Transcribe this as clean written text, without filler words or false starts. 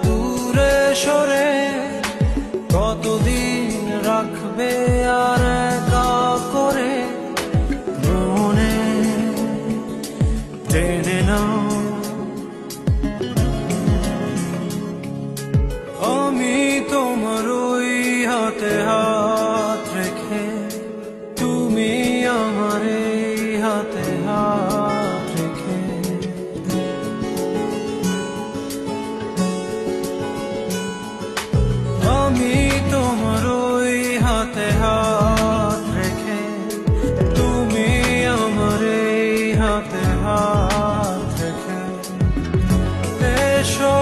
দূরে সরে, কতদিন রাখবে আর একা করে মনে টেনে নাও। আমি তোমার ওই হাতে হাত রেখে, তুমি আমার এই হাতে হাত রেখে, আমি তোমার ওই হাতে হাত রেখে, তুমি আমার এই হাতে হাত রেখে, এসো